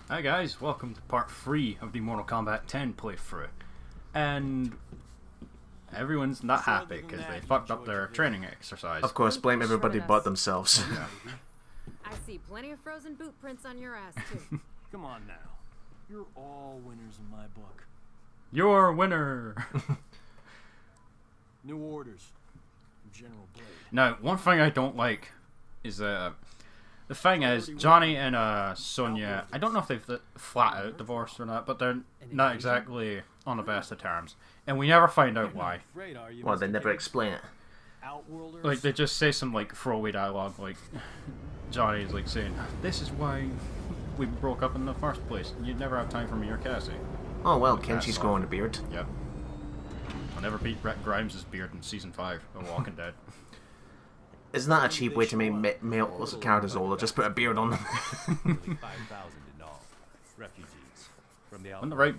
Hi guys, welcome to part 3 of the Mortal Kombat 10 playthrough. And everyone's not happy because they fucked up their training exercise. Of course, blame everybody but themselves. Yeah. I see plenty of frozen boot prints on your ass too. Come on now. You're all winners in my book. You're a winner! New orders from General Blade. Now, one thing I don't like is the thing is, Johnny and Sonya, I don't know if they've flat out divorced or not, but they're not exactly on the best of terms. And we never find out why. Well, they never explain it. Outworlders? Like, they just say some, like, throwaway dialogue, like, Johnny's, like, saying, "This is why we broke up in the first place. You'd never have time for me or Cassie." Oh well, Kenshi's growing a beard. Yep. I'll never beat Brett Grimes' beard in Season 5 of Walking Dead. Isn't that a cheap way to make male characters older? Just put a beard on them. 5,000 in all. Refugees from the When the right,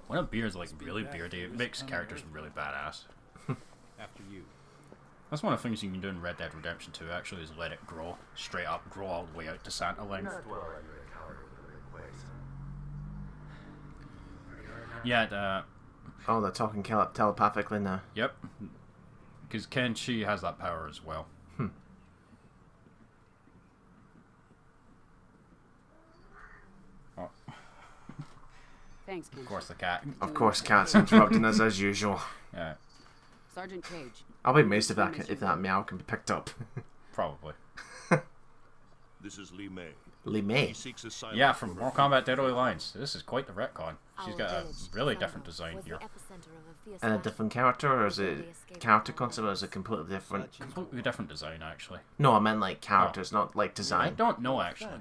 when a beard's like really beardy, it makes characters really badass. after you. That's one of the things you can do in Red Dead Redemption 2, actually, is let it grow straight up, grow all the way out to Santa length. Yeah, Oh, they're talking telepathically now. yep. Because Kenshi has that power as well. Oh, Thanks, Ken. of course, the cat. Of course, Cat's interrupting us as usual. Yeah, Sergeant Cage. I'll be amazed if that meow can be picked up. probably. This is Li Mei. Li Mei. He seeks asylum Yeah, from for Mortal Kombat Deadly Alliance. This is quite the retcon. She's got a really different design here. And a different character, or is it character concept, or is it completely different? Completely different design, actually. No, I meant like characters, not like I design. don't know, actually.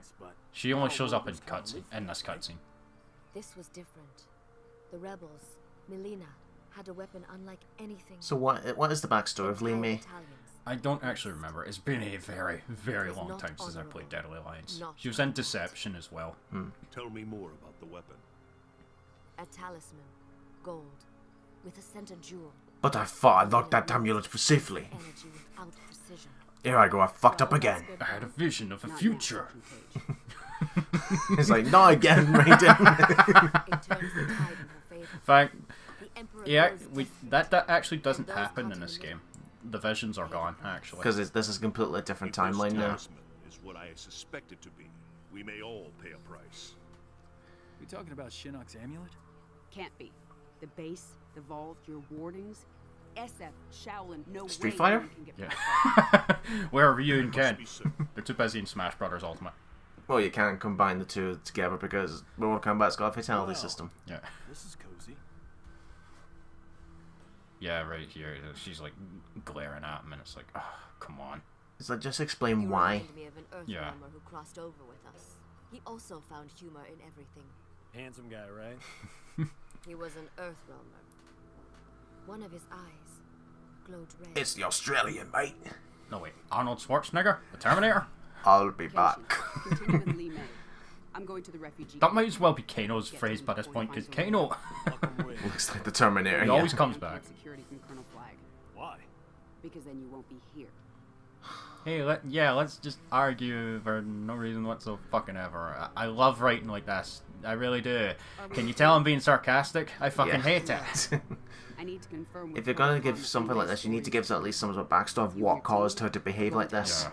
She only shows up in cutscene, in this cutscene. This was different. The rebels, Milena, had a weapon unlike anything. So what is the backstory of Li Mei? I don't actually remember. It's been a very, very long time since I played Deadly Alliance. She was in Deception as well. Tell me more about the weapon. A talisman, gold, with a center jewel. But I thought I locked that amulet safely. Energy without precision. Here I go, I fucked up again. I had a vision of the future. It's like, not again, Raiden. It turns the tide in her favor. In fact, The Emperor yeah, knows that actually doesn't happen in this game. The visions are gone, actually. Because this is a completely different timeline now. Talisman is what I suspect it to be. We may all pay a price. We talking about Shinnok's amulet? Can't be. The base, the vault, your wardings, SF, Shaolin, no Street way Fighter? anyone can get Yeah. past that. Where are Ryu and Must Ken? be so. They're too busy in Smash Brothers Ultimate. Well, you can't combine the two together because Mortal Kombat's got a fatality Wow. system. Yeah. This is cozy. Yeah, right here. She's like glaring at him, and it's like, oh, come on. It's like, just You explain why. remind me of an Earthrealmer Yeah. who crossed over with us. He also found humor in everything. Handsome guy, right? He was an Earthrealmer. One of his eyes glowed red. It's the Australian, mate. No, wait. Arnold Schwarzenegger? The Terminator? I'll be back. Continue with Li Mei. I'm going to the refugee. That might as well be Kano's phrase by this point, because Kano, Looks like the Terminator. he Yeah. always comes back. Security from Colonel Flag. Why? Because then you won't be here. Hey, let's just argue for no reason whatsoever. I love writing like this. I really do. Can you tell I'm being sarcastic? I fucking Yeah. hate it. I need to confirm. If you're gonna give something like this, you need to give us at least some sort of backstory of what caused her to behave like this. Yeah.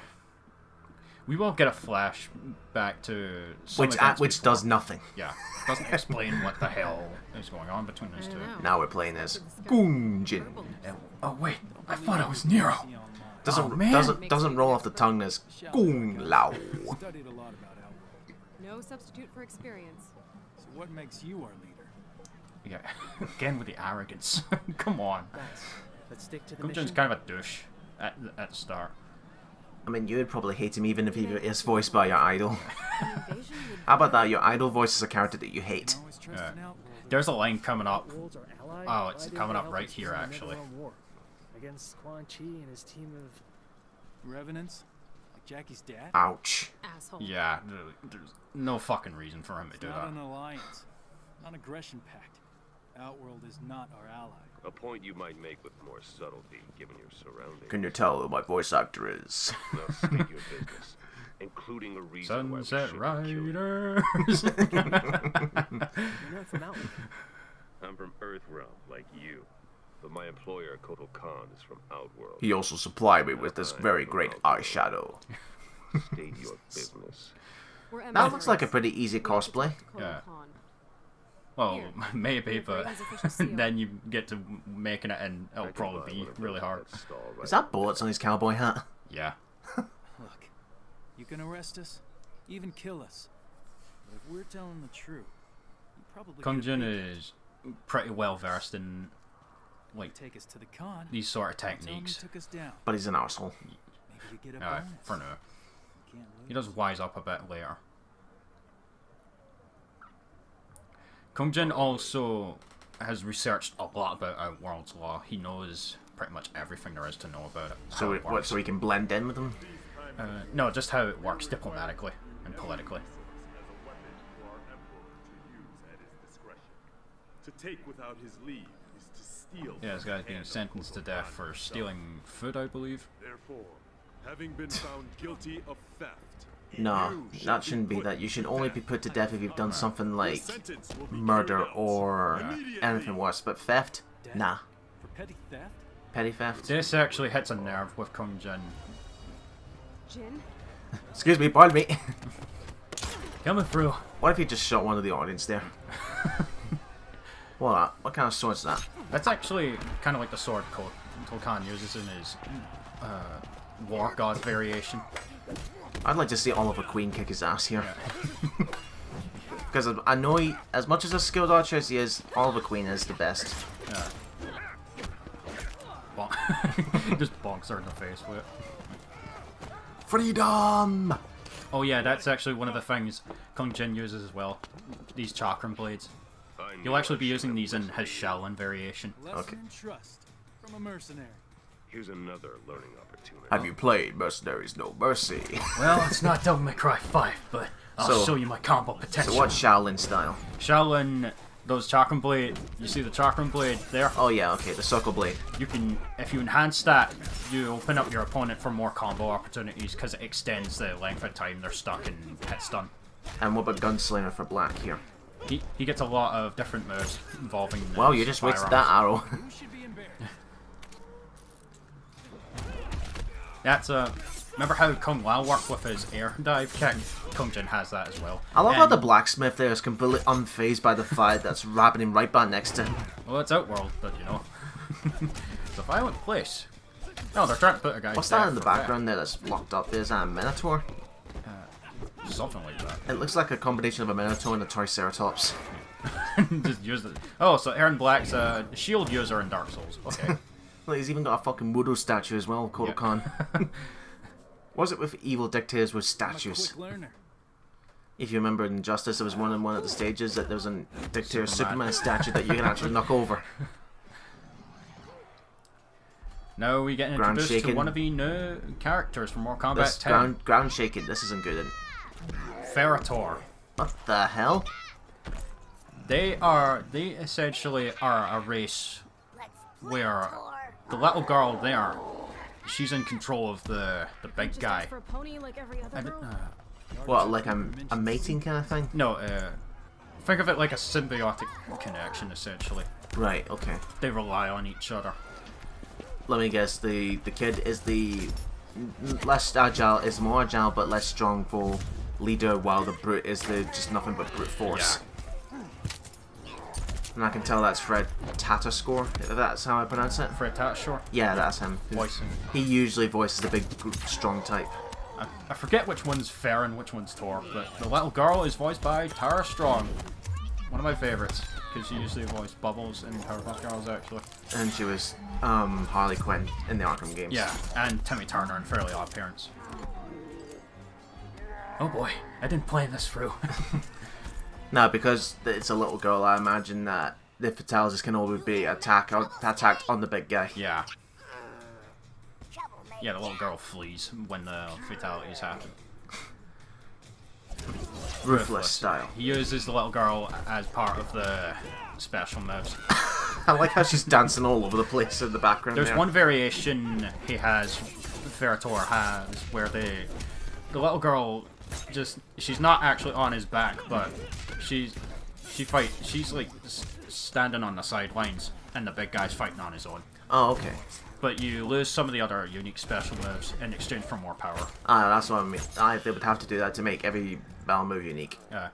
We will get a flashback to some events Which before. does nothing. Yeah, doesn't explain what the hell is going on between those two. Now we're playing as Gunjin. Oh wait, I thought I was Nero. Doesn't man. doesn't roll off the tongue as Gung Lao. Studied a lot about Outworld. No substitute for experience. So what makes you our leader? Yeah, again with the arrogance. Come on. Let's stick to the Gunjin's mission. kind of a douche at the start. I mean, you would probably hate him even if he is voiced by your idol. An invasion would How about that? Your idol voices a character that you hate. Always trust Yeah. an Outworld. There's a line coming up. Worlds are allied. Oh, it's Why did coming they up help right us here, in the actually. NetherRealm war against Quan Chi and his team of. Revenants? Like Jackie's dad? Ouch. Asshole. Yeah, there's no fucking reason for him to It's do not that. an alliance. Non-aggression pact. Outworld is not our ally. A point you might make with more subtlety, given your surroundings. Can you tell who my voice actor is? Now state your business, including a reason why we Sunset shouldn't kill you. Riders. You're not from Outworld. I'm from Earthrealm, like you. But my employer, Kotal Kahn, is from Outworld. He also supplied me with this very great eyeshadow. State your business. That looks like a pretty easy cosplay. Yeah. Well, maybe, but then you get to making it and it'll probably be really hard. Is that bullets on his cowboy hat? Yeah. Look, you can arrest us, even kill us. But if we're telling the truth, you probably Kung Jin get a pay is pretty well versed in like cut. Take us to the con. these sort of Tell him you techniques. took us down. But he's an arsehole. Maybe you get a Alright, bonus. for now. Can't He lose. does wise up a bit later. Kung Jin also has researched a lot about Outworld's law. He knows pretty much everything there is to know about it. So, how it works. so he can blend in with them? No, just how it works diplomatically and politically. To take without his leave is to steal. Yeah, this guy's being sentenced to death for stealing food, I believe. Therefore, having been found guilty of theft, No, that shouldn't be that. You should only be put to death if you've done something like murder or anything worse. But theft? Nah. For petty theft? Petty theft? This actually hits a nerve with Kung Jin. Jin? Excuse me, pardon me. Coming through. What if you just shot one of the audience there? What kind of sword's that? That's actually kind of like the sword Kahn uses in his War God variation. I'd like to see Oliver Queen kick his ass here. Yeah. Because I know he, as much as a skilled archer as he is, Oliver Queen is the best. Yeah. Just bonks her in the face with it. Freedom! Oh yeah, that's actually one of the things Kung Jin uses as well. These chakram blades. You'll actually be using these in his Shaolin variation. Lesson in trust from a mercenary. Here's another learning opportunity. Have you played Mercenaries No Mercy? Well, it's not Devil May Cry 5, but I'll show you my combo potential. So what's Shaolin style? Shaolin, those chakram blade, you see the chakram blade there? Oh yeah, okay, the circle blade. You can, if you enhance that, you open up your opponent for more combo opportunities because it extends the length of time they're stuck in hit stun. And what about Gunslinger for black here? He gets a lot of different moves involving. Wow, you just wasted that arrow. You should be embarrassed. That's remember how Kung Lao worked with his air dive kick? Kung Jin has that as well. I love how And- the blacksmith there is completely unfazed by the fight that's happening right back next to him. Well, it's Outworld, but you know. It's a violent place. Oh, they're trying to put a guy. What's to that death in the for that. background there that's locked up? There's a Minotaur? Something like that. It looks like a combination of a Minotaur and a Triceratops. Just use it. Oh, so Erron Black's a shield user in Dark Souls. Okay. Well, he's even got a fucking Voodoo statue as well, Kotal Kahn. What was it with evil dictators with I'm a statues? quick learner. If you remember in Justice, there was one in one of the stages that there was a dictator Superman. Superman statue that you can actually knock over. Now we get Ground introduced to shaking. one of the new characters from Mortal Kombat This 10. ground shaking. This isn't good. Ferra Torr. What the hell? They essentially are a race where the little girl there, she's in control of the big guy. For a pony like every other And, girl? What, like a mating kind of thing? no, think of it like a symbiotic connection, essentially. Right, okay. They rely on each other. Let me guess, the kid is the less agile, is more agile but less strong for leader, while the brute is the just nothing but brute force. And I can tell that's Fred Tatascore, if that's how I pronounce it. Fred Tatascore? Yeah, that's him. Voicing. He usually voices the big, strong type. I forget which one's Ferra and which one's Torr, but the little girl is voiced by Tara Strong. One of my favorites, because she usually voiced Bubbles in Powerpuff Girls, actually. And she was Harley Quinn in the Arkham games. Yeah, and Timmy Turner in Fairly Odd Parents. Oh boy, I didn't plan this through. No, because it's a little girl, I imagine that the fatalities can always be attacked on the big guy. Yeah. Yeah, the little girl flees when the fatalities happen. Ruthless style. He uses the little girl as part of the special moves. I like how she's dancing all over the place in the background. There's there. one variation he has, Ferra Torr has, where the little girl she's not actually on his back, but she's like standing on the sidelines, and the big guy's fighting on his own. Oh, okay. But you lose some of the other unique special moves in exchange for more power. Ah, that's what I mean. They would have to do that to make every battle move unique. Yeah.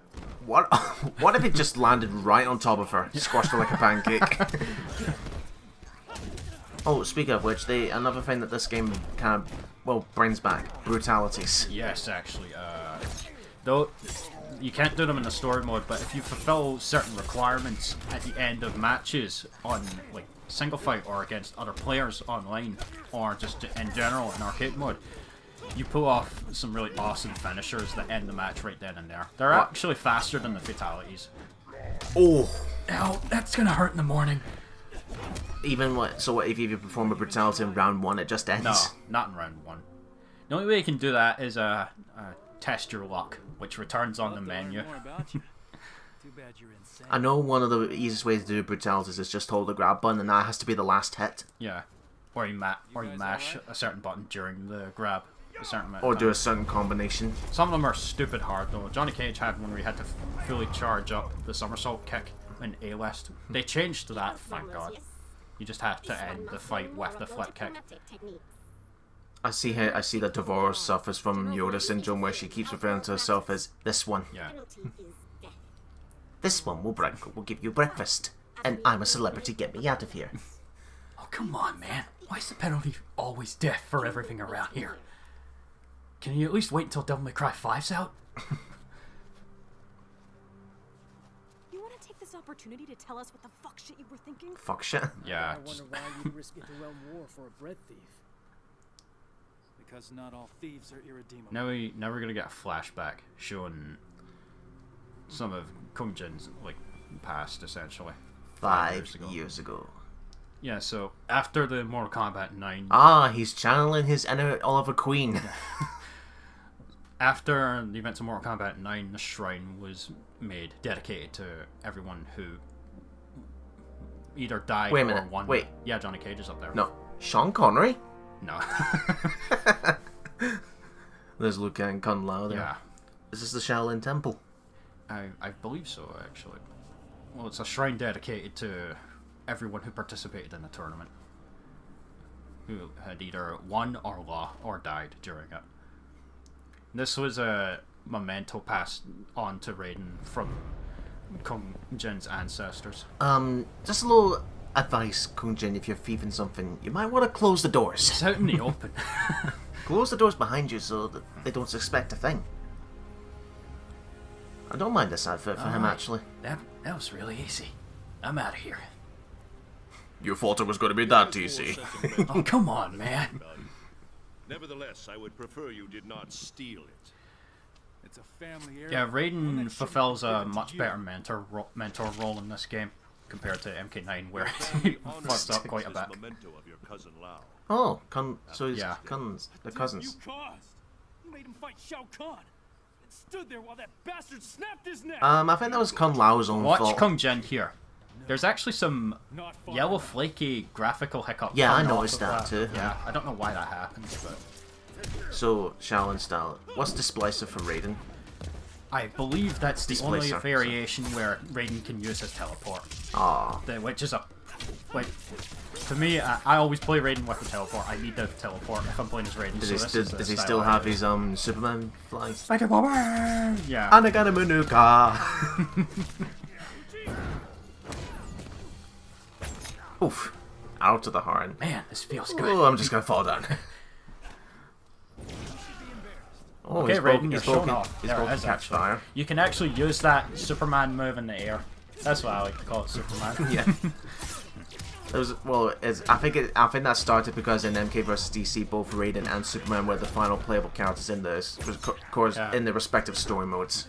What? What if it just landed right on top of her, squashed her like a pancake? Oh, speaking of which, another thing that this game kind of brings back brutalities. Yes, actually. Though you can't do them in the story mode, but if you fulfill certain requirements at the end of matches on like single fight or against other players online, or just in general in arcade mode, you pull off some really awesome finishers that end the match right then and there. They're actually faster than the fatalities. Oh! Ow, that's gonna hurt in the morning. Even if you perform a brutality in round 1, it just ends? No, not in round 1. The only way you can do that is test your luck, which returns on the menu. I I know one of the easiest ways to do brutalities is just hold the grab button, and that has to be the last hit. Yeah, or you mash a certain button during the grab. A certain amount Or of do a time. certain combination. Some of them are stupid hard though. Johnny Cage had one where he had to fully charge up the somersault kick in A-list. They changed to that, thank God. You just have to end the fight with the flip kick. I see that Torr suffers from Yoda syndrome, where she keeps referring to herself as this one. Yeah. This one will give you breakfast, and I'm a celebrity. Get me out of here. Oh come on, man! Why is the penalty always death for everything around here? Can you at least wait until Devil May Cry 5's out? You want to take this opportunity to tell us what the fuck shit you were thinking? Fuck shit. Yeah. I wonder why you'd risk NetherRealm war for a bread thief. Because not all thieves are irredeemable. Now we're gonna get a flashback showing some of Kung Jin's like past, essentially. 5 years ago. Yeah, so after the Mortal Kombat 9... Ah, he's channeling his inner Oliver Queen. After the events of Mortal Kombat 9, the shrine was made, dedicated to everyone who either died Wait a or minute, won. wait. Yeah, Johnny Cage is up there. No, Sean Connery? No. There's Liu Kang, Kung Lao there. Yeah. Is this the Shaolin Temple? I believe so, actually. Well, it's a shrine dedicated to everyone who participated in the tournament, who had either won or lost or died during it. This was a memento passed on to Raiden from Kung Jin's ancestors. Just a little advice, Kung Jin, if you're thieving something, you might want to close the doors. It's out in the open. Close the doors behind you so that they don't suspect a thing. I don't mind this outfit for him, actually. That was really easy. I'm out of here. You thought it was going to be that easy. Oh, come on, man. Nevertheless, I would prefer you did not steal it. It's a family heirloom. Yeah, Raiden fulfills a much better mentor role in this game compared to MK9, where he fucks up quite a bit. Memento of your cousin Lao. Oh, so he's Yeah. they're cousins. You caused. You made him fight Shao Kahn. And stood there while that bastard snapped his neck. I think that was Kung Lao's own Watch fault. Kung Jin here. There's actually some Not far yellow enough. flaky graphical hiccup. Yeah, I coming off noticed of that too. Yeah, I don't know why that happens, but So, Shaolin style. What's Displacer for Raiden? I believe that's the only Displacer, variation where Raiden can use his teleport. Ah, Which is like, to me, I always play Raiden with the teleport. I need the teleport if I'm playing as Raiden. does he still have his Superman fly? Spider-Woman! Yeah. Anagata Manuka! Oof. Out of the horn. Man, this feels good. Oh, I'm just gonna fall down. Oh, Okay, he's Raiden, you're he's showing broken, off. he's There it broken is, catch actually. fire. You can actually use that Superman move in the air. That's what I like to call it, Superman. Yeah. It was, I think that started because in MK vs DC, both Raiden and Superman were the final playable characters in in the respective story modes.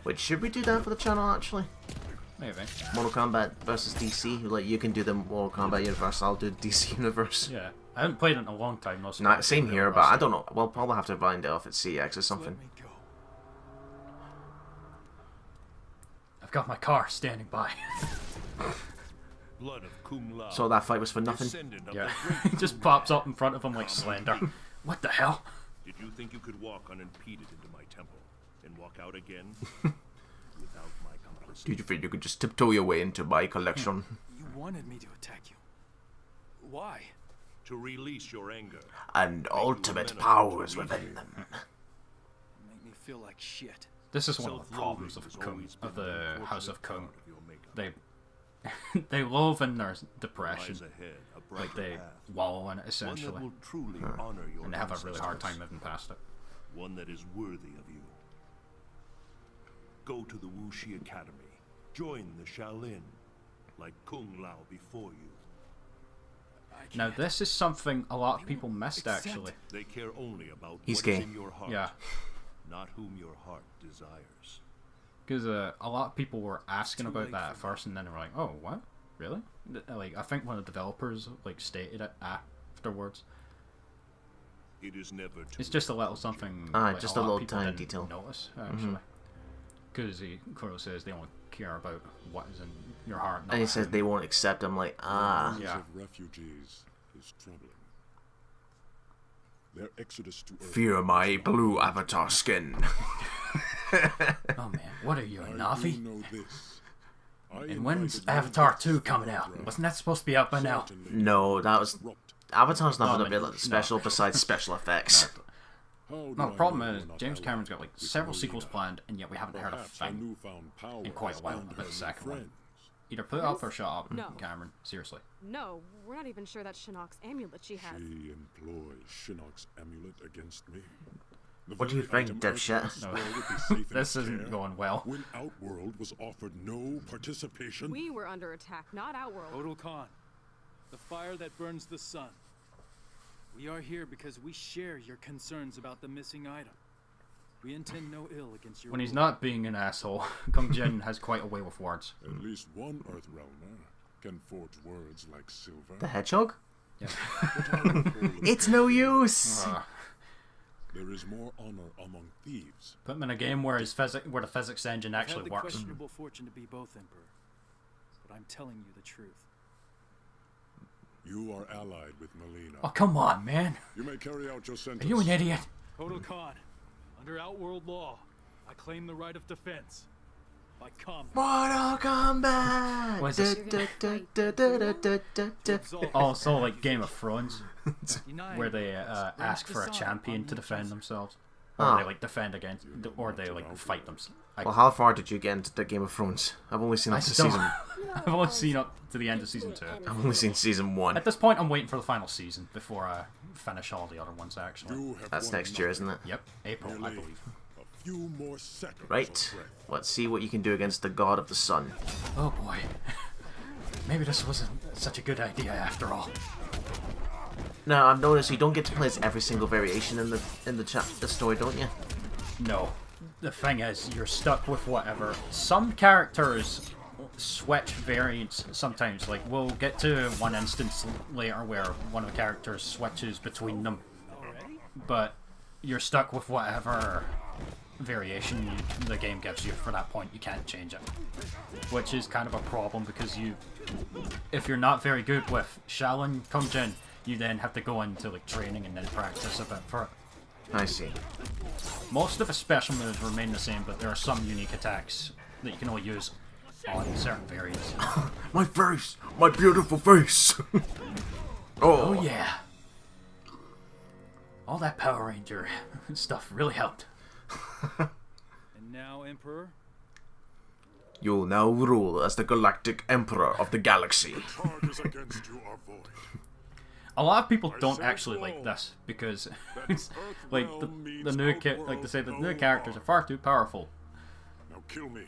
Wait, should we do that for the channel actually? Maybe. Mortal Kombat versus DC. Like you can do the Mortal Kombat universe, I'll do DC universe. Yeah. I haven't played it in a long time, though. So Nah, same here, but I don't know. We'll probably have to find out if it's CX or something. Let me go. got my car standing by. Blood of Kung Lao. So that fight was for nothing. Descendant of Yeah, the great he just Kung pops Lao. up in front of him like Slender. What the hell? Did you think you could walk unimpeded into my temple and walk out again without my complicity? Did you think you could just tiptoe your way into my collection? You wanted me to attack you. Why? To release your anger. And ultimate powers within them. Make me feel like shit. This is one of the problems of Kung, of the House of Kung. They loathe in their depression. Like they wallow in it essentially, and they have a really hard time moving past it. One that is worthy of you. Go to the Wuxi Academy. Join the Shaolin, like Kung Lao before you. Now this is something a lot of people missed actually. They care only about He's what gay. is in your heart, Yeah. not whom your heart desires. Because a lot of people were asking about that at first, and then they were like, "Oh, what? Really?" Like I think one of the developers like stated it afterwards. It is never too It's just a little something. Ah, just a lot of little people tiny didn't detail. Notice actually, because he clearly says they only care about what is in your heart. And he says they won't accept him, like, ah. Yeah. Of refugees is troubling. Their exodus to Earth Fear my blue avatar skin. Oh man, what are you, a Navi? know this. And when's Avatar 2 coming out? Wasn't that supposed to be out by now? No, that was... Avatar's not No, going to be no. like special besides special effects. No, the problem is James Cameron's got like several sequels planned, and yet we haven't heard a thing in quite a while about the second one. Either put it up or shut up, No. Cameron. Seriously. No, we're not even sure that's Shinnok's amulet she has. She employs Shinnok's amulet against me. The What do you very think, item dipshit? Earth's world would be safe in This its isn't care going well. When Outworld was offered no participation. We were under attack, not Outworld. Kotal Kahn, the fire that burns the sun. We are here because we share your concerns about the missing item. We intend no ill against your When he's rule. not being an asshole, Kung Jin has quite a way with words. At least one Earthrealmer can forge words like silver. The hedgehog? Yeah. It's no use! There is more honor among thieves. Put him in a game where where the physics engine I've actually had the works. questionable fortune to be both, Emperor. But I'm telling you the truth. You are allied with Melina. Oh come on, man! You may carry out your sentence. Are you an idiot? Kotal Kahn, under Outworld law, I claim the right of defense. By combat. Mortal Kombat! What is this? Oh, so like Game of Thrones, United, where they ask for a champion to defend themselves, or Ah. they like defend against, or they like fight them. Well, how far did you get into the Game of Thrones? I've only seen up to season... I've only seen up to the end of season 2. I've only seen season 1. At this point, I'm waiting for the final season before I finish all the other ones. Actually, You have That's won next year, isn't it? yep, April, I Merely believe. a few more seconds. Right. of breath. Let's see what you can do against the God of the Sun. Oh boy, maybe this wasn't such a good idea after all. Now, I've noticed you don't get to play as every single variation in the the story, don't you? No, the thing is, you're stuck with whatever. Some characters switch variants sometimes. Like we'll get to one instance later where one of the characters switches between them, but you're stuck with whatever variation the game gives you for that point. You can't change it, which is kind of a problem because if you're not very good with Shaolin Kung Jin, you then have to go into like training and then practice a bit for it. I see. Most of the special moves remain the same, but there are some unique attacks that you can only use on certain variants. My face! My beautiful face! Oh yeah. All that Power Ranger stuff really helped. And now, Emperor, You'll now rule as the Galactic Emperor of the Galaxy. Charges against you are void. A lot of people don't actually like this because like the new like they say the new characters are far too powerful. Now kill me.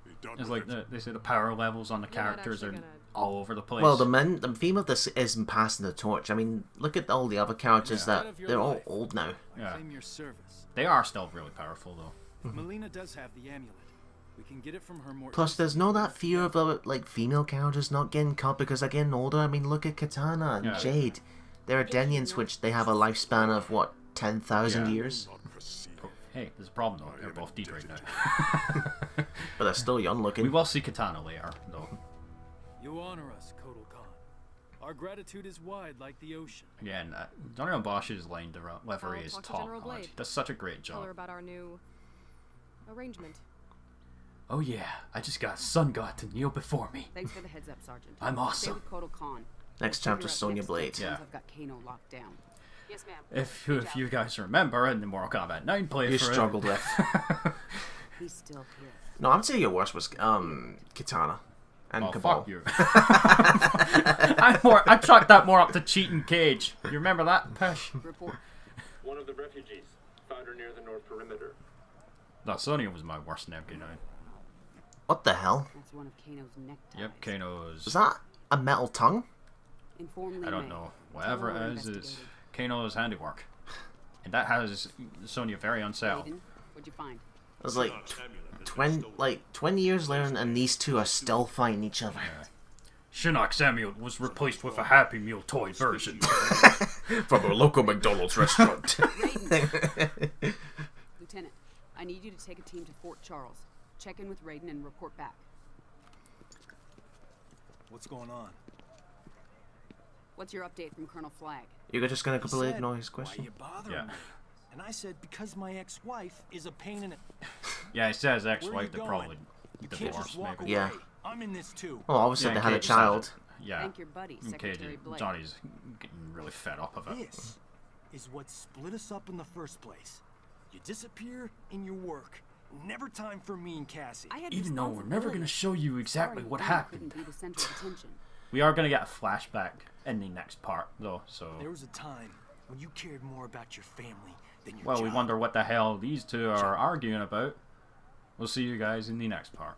Be done It's with like it. they say the power levels on the You're not characters are actually gonna- all over the place. Well, the female this isn't passing the torch. I mean, look at all the other characters that they're all old now. I Yeah. claim your service. They are still really powerful though. Melina does have the amulet. We can get it from her more. Plus, there's no that fear of the like female characters not getting cut because they're getting older. I mean, look at Katana and Yeah. Jade. They're Denians, which they have a lifespan of what 10,000 Yeah. years. Not proceed. Hey, there's a problem though. They're both D right now. But they're still young looking. We will see Katana later, though. You honor us, Kotal Kahn. Our gratitude is wide like the ocean. Again, Johnny Bosch's line delivery is top notch. Does such a great job. Tell her about our new arrangement. Oh yeah, I just got Sun God to kneel before me. Thanks for the heads up, Sergeant. I'm awesome. Stay with Kotal Kahn. Next chapter, Sonya Blade. Yeah. I've got Kano locked down. Yes, ma'am. If you guys remember in the Mortal Kombat 9 playthrough, You struggled with. He's still here. No, I'm saying your worst was Katana and Cabal. Fuck you. I chalked that more up to cheating Cage. You remember that, Pesh? Report. One of the refugees found her near the north perimeter. No, Sonya was my worst in MK9. What the hell? That's one of Kano's neckties. Yep, Kano's... Was that a metal tongue? Inform Li I don't Mei. know. Whatever Tell her it is, it's investigated. Kano's handiwork. And that has Sonya very unsettled. Raiden, what'd you find? It was like 20 years later, and these two are still fighting each other. Shinnok's amulet was replaced with a Happy Meal toy version. From a local McDonald's restaurant. Raiden. Lieutenant, I need you to take a team to Fort Charles. Check in with Raiden and report back. What's going on? What's your update from Colonel Flagg? You're just gonna completely He said, ignore his "Why question? you bothering me?" And I said, because my ex-wife is a pain in it. Yeah, he says Where ex-wife, you they're going? probably You can't just divorced, walk maybe. Yeah. away. I'm in this too. Well, obviously Yeah, they had a Cage said child. it. Yeah. Thank your buddy, Secretary Blake. Johnny's getting really fed up of it. This is what split us up in the first place. You disappear in your work. Never time for me and Cassie. I had Even though we're never going to responsibilities. show you exactly Sorry, what I happened. couldn't be the center of attention. We are going to get a flashback in the next part, though, so... There was a time when you cared more about your family than your Well, job. we wonder what the hell these two are arguing about. We'll see you guys in the next part.